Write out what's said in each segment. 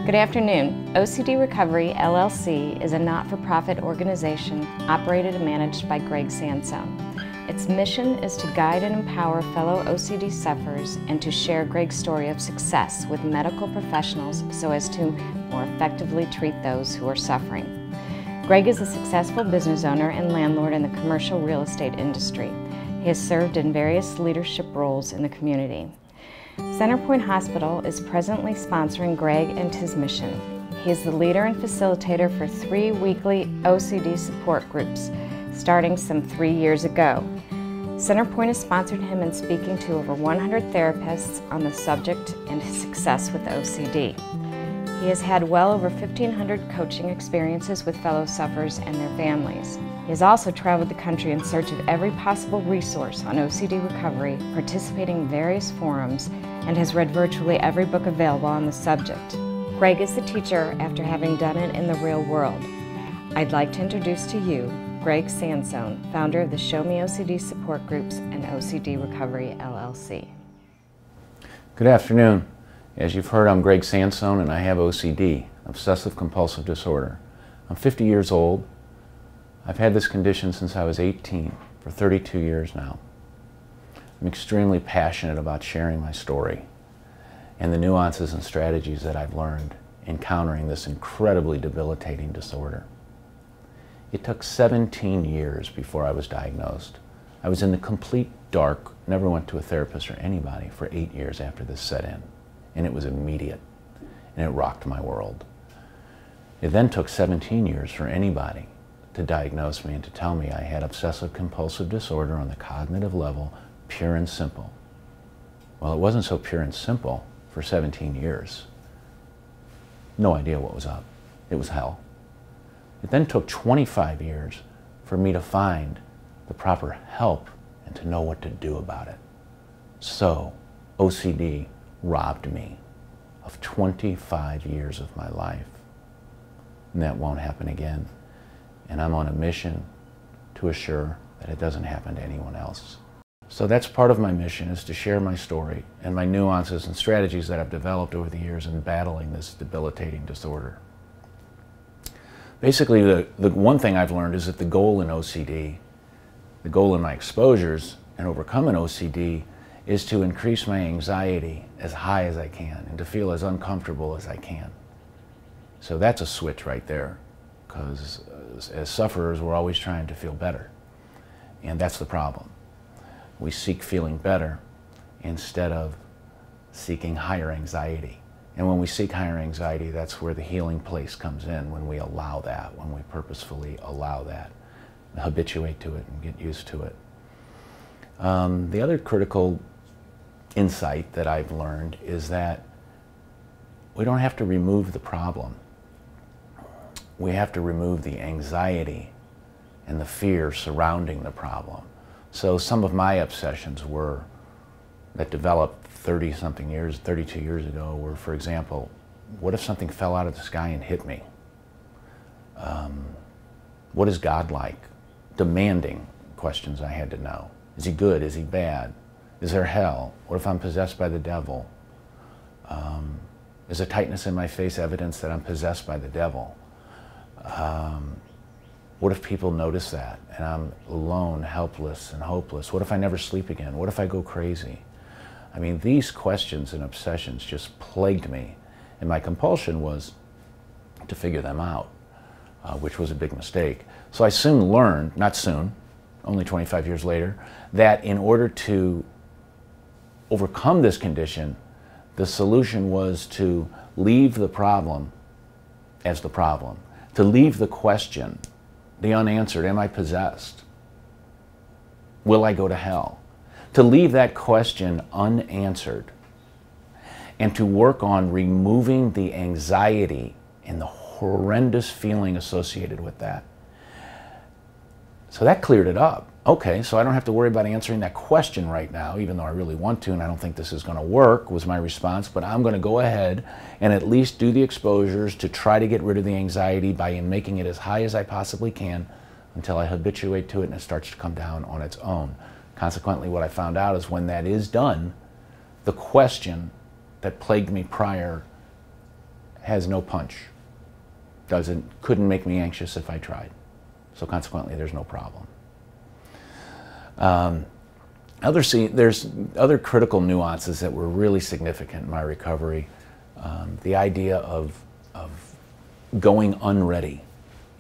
Good afternoon. OCD Recovery, LLC is a not-for-profit organization operated and managed by Gregory Sansone. Its mission is to guide and empower fellow OCD sufferers and to share Greg's story of success with medical professionals so as to more effectively treat those who are suffering. Greg is a successful business owner and landlord in the commercial real estate industry. He has served in various leadership roles in the community. Centerpoint Hospital is presently sponsoring Greg and his mission. He is the leader and facilitator for 3 weekly OCD support groups, starting some 3 years ago. Centerpoint has sponsored him in speaking to over 100 therapists on the subject and his success with OCD. He has had well over 1,500 coaching experiences with fellow sufferers and their families. He has also traveled the country in search of every possible resource on OCD recovery, participating in various forums, and has read virtually every book available on the subject. Greg is the teacher after having done it in the real world. I'd like to introduce to you Greg Sansone, founder of the Show Me OCD support groups and OCD Recovery, LLC. Good afternoon. As you've heard, I'm Greg Sansone and I have OCD, obsessive compulsive disorder. I'm 50 years old. I've had this condition since I was 18, for 32 years now. I'm extremely passionate about sharing my story and the nuances and strategies that I've learned encountering this incredibly debilitating disorder. It took 17 years before I was diagnosed. I was in the complete dark, never went to a therapist or anybody for 8 years after this set in. And it was immediate, and it rocked my world. It then took 17 years for anybody to diagnose me and to tell me I had obsessive compulsive disorder on the cognitive level, pure and simple. Well, it wasn't so pure and simple for 17 years. No idea what was up. It was hell. It then took 25 years for me to find the proper help and to know what to do about it. So, OCD robbed me of 25 years of my life. And that won't happen again. And I'm on a mission to assure that it doesn't happen to anyone else. So that's part of my mission, is to share my story and my nuances and strategies that I've developed over the years in battling this debilitating disorder. Basically, the one thing I've learned is that the goal in OCD, the goal in my exposures and overcoming OCD, is to increase my anxiety as high as I can and to feel as uncomfortable as I can. So that's a switch right there, because as sufferers, we're always trying to feel better. And that's the problem. We seek feeling better instead of seeking higher anxiety. And when we seek higher anxiety, that's where the healing place comes in, when we allow that, when we purposefully allow that, habituate to it and get used to it. The other critical insight that I've learned is that we don't have to remove the problem. We have to remove the anxiety and the fear surrounding the problem. So some of my obsessions that developed 30-something years, 32 years ago, were, for example, what if something fell out of the sky and hit me? What is God like? Demanding questions I had to know. Is he good? Is he bad? Is there hell? What if I'm possessed by the devil? Is a tightness in my face evidence that I'm possessed by the devil? What if people notice that and I'm alone, helpless, and hopeless? What if I never sleep again? What if I go crazy? I mean, these questions and obsessions just plagued me, and my compulsion was to figure them out, which was a big mistake. So I soon learned, not soon, only 25 years later, that in order to overcome this condition, the solution was to leave the problem as the problem, to leave the question, the unanswered, am I possessed? Will I go to hell? To leave that question unanswered and to work on removing the anxiety and the horrendous feeling associated with that. So that cleared it up. Okay, so I don't have to worry about answering that question right now, even though I really want to, and I don't think this is going to work, was my response, but I'm going to go ahead and at least do the exposures to try to get rid of the anxiety by making it as high as I possibly can until I habituate to it and it starts to come down on its own. Consequently, what I found out is when that is done, the question that plagued me prior has no punch. Couldn't make me anxious if I tried. So consequently, there's no problem. There's other critical nuances that were really significant in my recovery. The idea of going unready.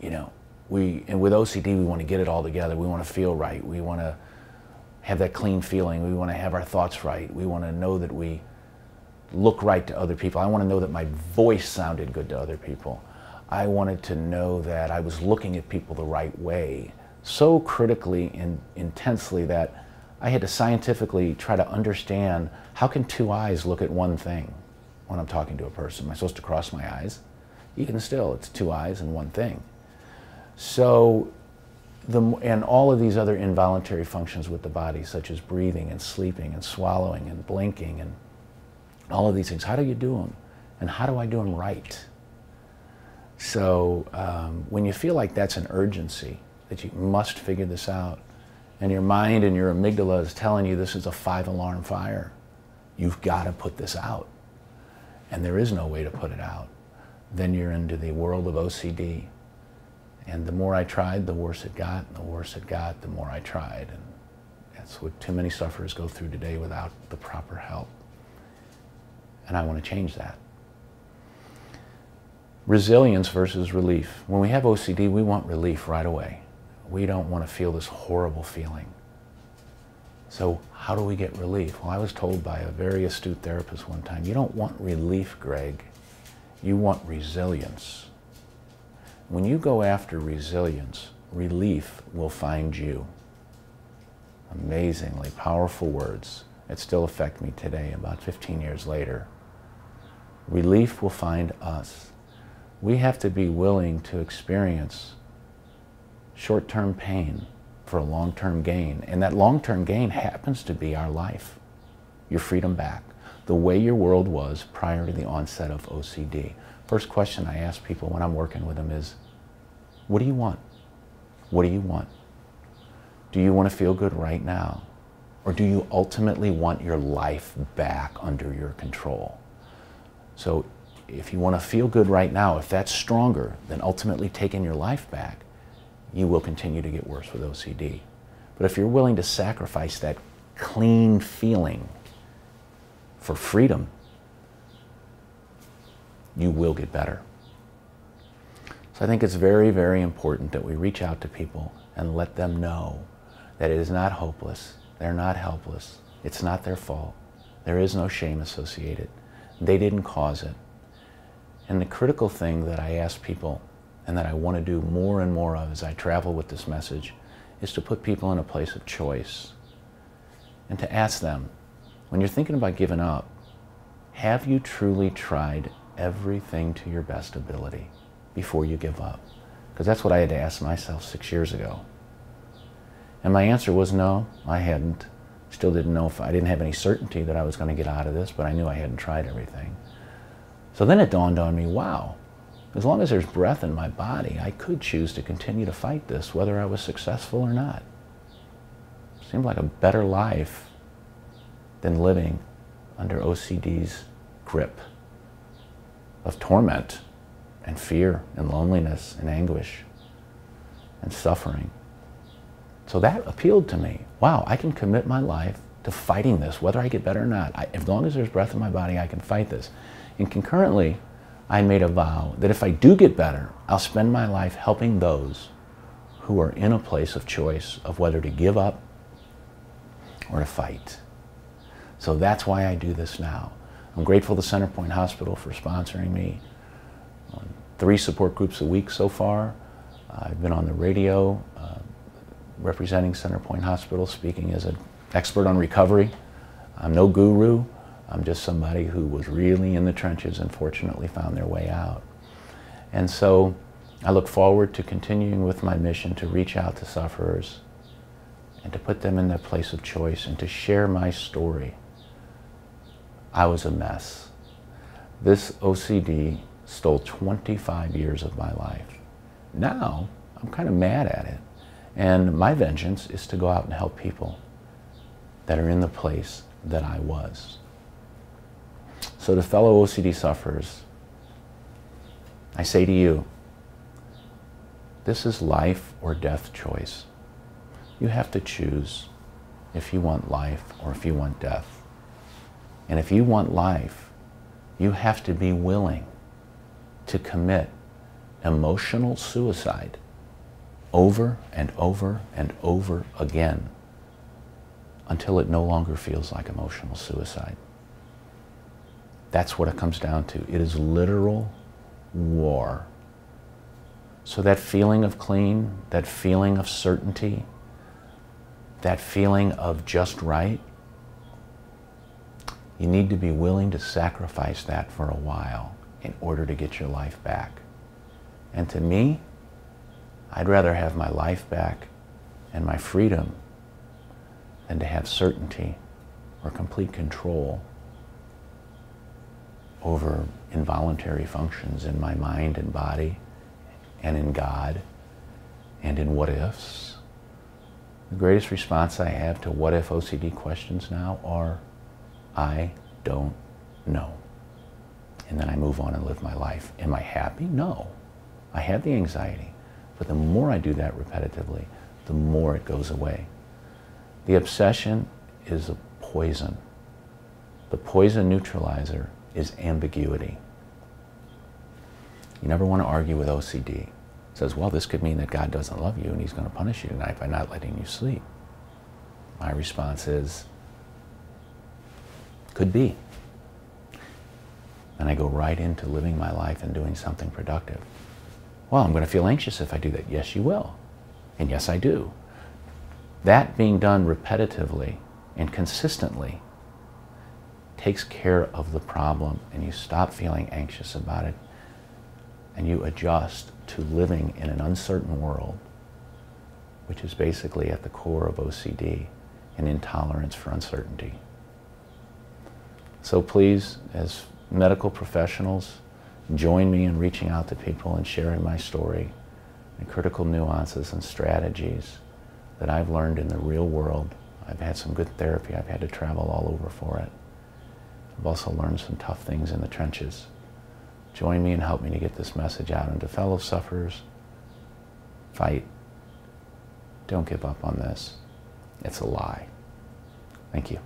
You know, and with OCD, we want to get it all together. We want to feel right. We want to have that clean feeling. We want to have our thoughts right. We want to know that we look right to other people. I want to know that my voice sounded good to other people. I wanted to know that I was looking at people the right way, so critically and intensely that I had to scientifically try to understand, how can two eyes look at one thing when I'm talking to a person? Am I supposed to cross my eyes? Even still, it's two eyes and one thing. So, and all of these other involuntary functions with the body, such as breathing and sleeping and swallowing and blinking and all of these things, how do you do them? And how do I do them right? So when you feel like that's an urgency, that you must figure this out, and your mind and your amygdala is telling you this is a 5-alarm fire, you've got to put this out, and there is no way to put it out, then you're into the world of OCD. And the more I tried, the worse it got, and the worse it got, the more I tried. And that's what too many sufferers go through today without the proper help. And I want to change that. Resilience versus relief. When we have OCD, we want relief right away. We don't want to feel this horrible feeling. So how do we get relief? Well, I was told by a very astute therapist one time, you don't want relief, Greg. You want resilience. When you go after resilience, relief will find you. Amazingly powerful words that still affect me today, about 15 years later. Relief will find us. We have to be willing to experience short-term pain for a long-term gain. And that long-term gain happens to be our life, your freedom back, the way your world was prior to the onset of OCD. First question I ask people when I'm working with them is, what do you want? What do you want? Do you want to feel good right now? Or do you ultimately want your life back under your control? So if you want to feel good right now, if that's stronger than ultimately taking your life back, you will continue to get worse with OCD. But if you're willing to sacrifice that clean feeling for freedom, you will get better. So I think it's very, very important that we reach out to people and let them know that it is not hopeless. They're not helpless. It's not their fault. There is no shame associated. They didn't cause it. And the critical thing that I ask people, and that I want to do more and more of as I travel with this message, is to put people in a place of choice. And to ask them, when you're thinking about giving up, have you truly tried everything to your best ability before you give up? Because that's what I had to ask myself 6 years ago. And my answer was no, I hadn't. Still didn't know if I didn't have any certainty that I was going to get out of this, but I knew I hadn't tried everything. So then it dawned on me, wow, as long as there's breath in my body, I could choose to continue to fight this, whether I was successful or not. Seemed like a better life than living under OCD's grip of torment and fear and loneliness and anguish and suffering. So that appealed to me. Wow, I can commit my life to fighting this, whether I get better or not. As long as there's breath in my body, I can fight this. And concurrently, I made a vow that if I do get better, I'll spend my life helping those who are in a place of choice of whether to give up or to fight. So that's why I do this now. I'm grateful to Centerpoint Hospital for sponsoring me. 3 support groups a week so far. I've been on the radio representing Centerpoint Hospital, speaking as an expert on recovery. I'm no guru. I'm just somebody who was really in the trenches and fortunately found their way out. And so I look forward to continuing with my mission to reach out to sufferers and to put them in their place of choice and to share my story. I was a mess. This OCD stole 25 years of my life. Now, I'm kind of mad at it. And my vengeance is to go out and help people that are in the place that I was. So to fellow OCD sufferers, I say to you, this is life or death choice. You have to choose if you want life or if you want death. And if you want life, you have to be willing to commit emotional suicide over and over and over again until it no longer feels like emotional suicide. That's what it comes down to. It is literal war. So that feeling of clean, that feeling of certainty, that feeling of just right, you need to be willing to sacrifice that for a while in order to get your life back. And to me, I'd rather have my life back and my freedom than to have certainty or complete control over involuntary functions in my mind and body and in God and in what ifs. The greatest response I have to what if OCD questions now are, I don't know. And then I move on and live my life. Am I happy? No. I have the anxiety. But the more I do that repetitively, the more it goes away. The obsession is a poison. The poison neutralizer is ambiguity. You never want to argue with OCD. It says, well, this could mean that God doesn't love you and he's going to punish you tonight by not letting you sleep. My response is, could be. And I go right into living my life and doing something productive. Well, I'm going to feel anxious if I do that. Yes, you will. And yes, I do. That being done repetitively and consistently takes care of the problem, and you stop feeling anxious about it, and you adjust to living in an uncertain world, which is basically at the core of OCD, an intolerance for uncertainty. So please, as medical professionals, join me in reaching out to people and sharing my story and critical nuances and strategies that I've learned in the real world. I've had some good therapy. I've had to travel all over for it. I've also learned some tough things in the trenches. Join me and help me to get this message out into fellow sufferers. Fight. Don't give up on this. It's a lie. Thank you.